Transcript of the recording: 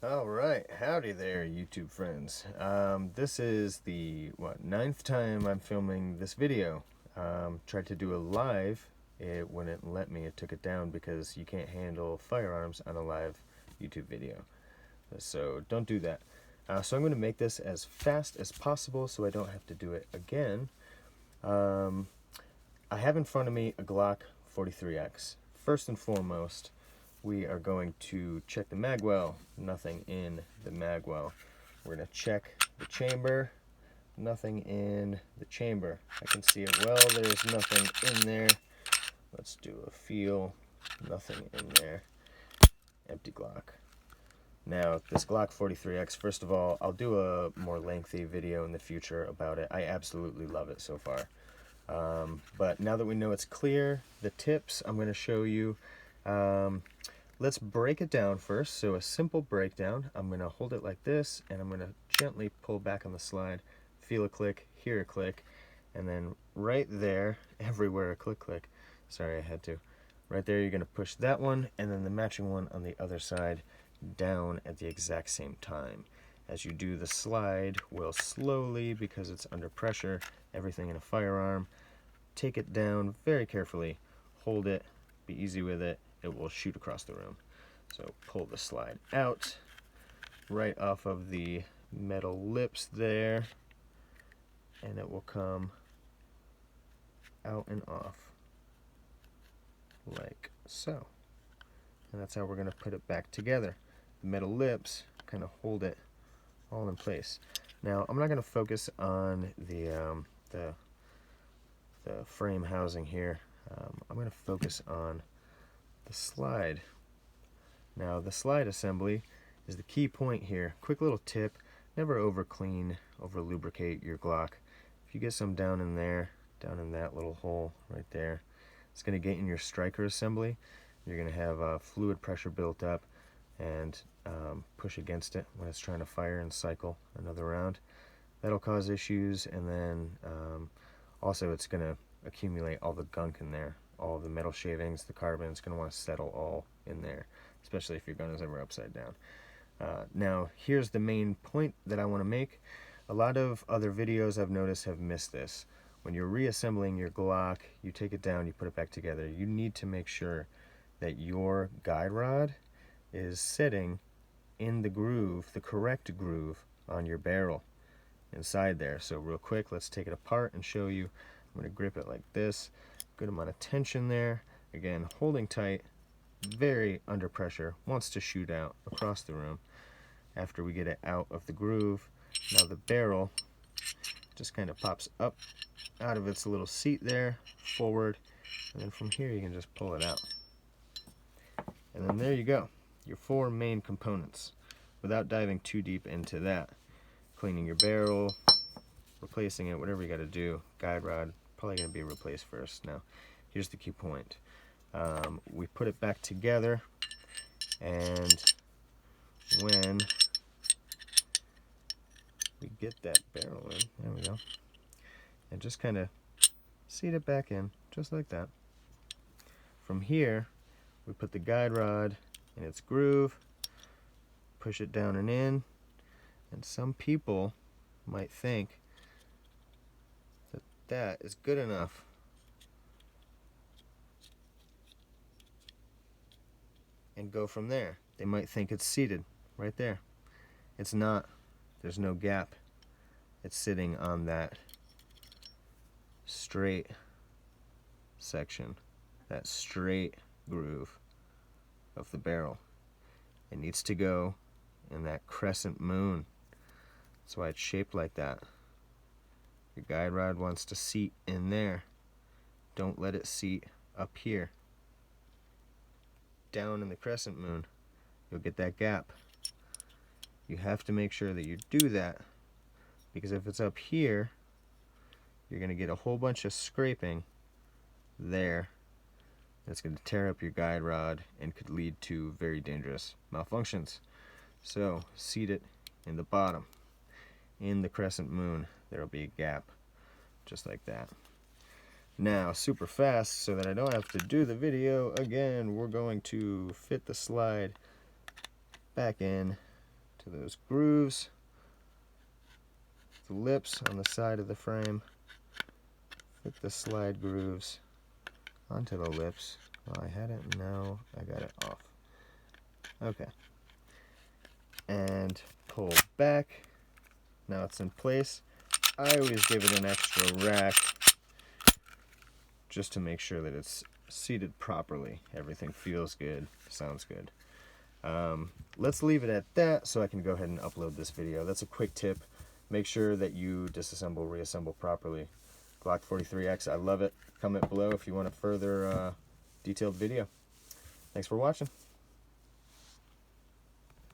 Alright, howdy there YouTube friends. This is the, ninth time I'm filming this video. Tried to do a live, it wouldn't let me, it took it down because you can't handle firearms on a live YouTube video. So don't do that. So I'm going to make this as fast as possible so I don't have to do it again. I have in front of me a Glock 43X. First and foremost, we are going to check the magwell. Nothing in the magwell. We're going to check the chamber. Nothing in the chamber. I can see it well. There's nothing in there. Let's do a feel. Nothing in there. Empty Glock. Now, this Glock 43X, first of all, I'll do a more lengthy video in the future about it. I absolutely love it so far. But now that we know it's clear, the tips I'm going to show you. Let's break it down first. So a simple breakdown. I'm going to hold it like this, and I'm going to gently pull back on the slide, feel a click, hear a click, and then right there, everywhere a click click. Sorry, I had to. Right there, you're going to push that one, and then the matching one on the other side down at the exact same time. As you do, the slide will slowly, because it's under pressure, everything in a firearm, take it down very carefully, hold it, be easy with it, it will shoot across the room. So pull the slide out, right off of the metal lips there, and it will come out and off, like so. And that's how we're going to put it back together. The metal lips kind of hold it all in place. Now, I'm not going to focus on the frame housing here. I'm going to focus on the slide. Now, the slide assembly is the key point here. Quick little tip, never over clean, over lubricate your Glock. If you get some down in there, down in that little hole right there, it's going to get in your striker assembly. You're going to have fluid pressure built up and push against it when it's trying to fire and cycle another round. That'll cause issues, and then also it's going to accumulate all the gunk in there. All the metal shavings, the carbon, it's going to want to settle all in there, especially if your gun is ever upside down. Now, here's the main point that I want to make. A lot of other videos I've noticed have missed this. When you're reassembling your Glock, you take it down, you put it back together, you need to make sure that your guide rod is sitting in the groove, the correct groove on your barrel inside there. So real quick, let's take it apart and show you. I'm going to grip it like this. Good amount of tension there. Again, holding tight, very under pressure, wants to shoot out across the room after we get it out of the groove. Now the barrel just kind of pops up out of its little seat there, forward, and then from here you can just pull it out. And then there you go, your four main components. Without diving too deep into that, cleaning your barrel, replacing it, whatever you got to do. Guide rod, probably going to be replaced first. Now, here's the key point. We put it back together, and when we get that barrel in, there we go, and just kind of seat it back in, just like that. From here, we put the guide rod in its groove, push it down and in, and some people might think that that is good enough. And go from there. They might think it's seated right there. It's not. There's no gap. It's sitting on that straight section, that straight groove of the barrel. It needs to go in that crescent moon. That's why it's shaped like that. Your guide rod wants to seat in there. Don't let it seat up here. Down in the crescent moon, you'll get that gap. You have to make sure that you do that, because if it's up here, you're going to get a whole bunch of scraping there. That's going to tear up your guide rod and could lead to very dangerous malfunctions. So seat it in the bottom. In the crescent moon, there will be a gap, just like that. Now, super fast, so that I don't have to do the video again, we're going to fit the slide back in to those grooves, the lips on the side of the frame, fit the slide grooves onto the lips. Well, I had it, now I got it off. Okay. And pull back. Now it's in place. I always give it an extra rack just to make sure that it's seated properly. Everything feels good, sounds good. Let's leave it at that so I can go ahead and upload this video. That's a quick tip. Make sure that you disassemble, reassemble properly. Glock 43X, I love it. Comment below if you want a further detailed video. Thanks for watching.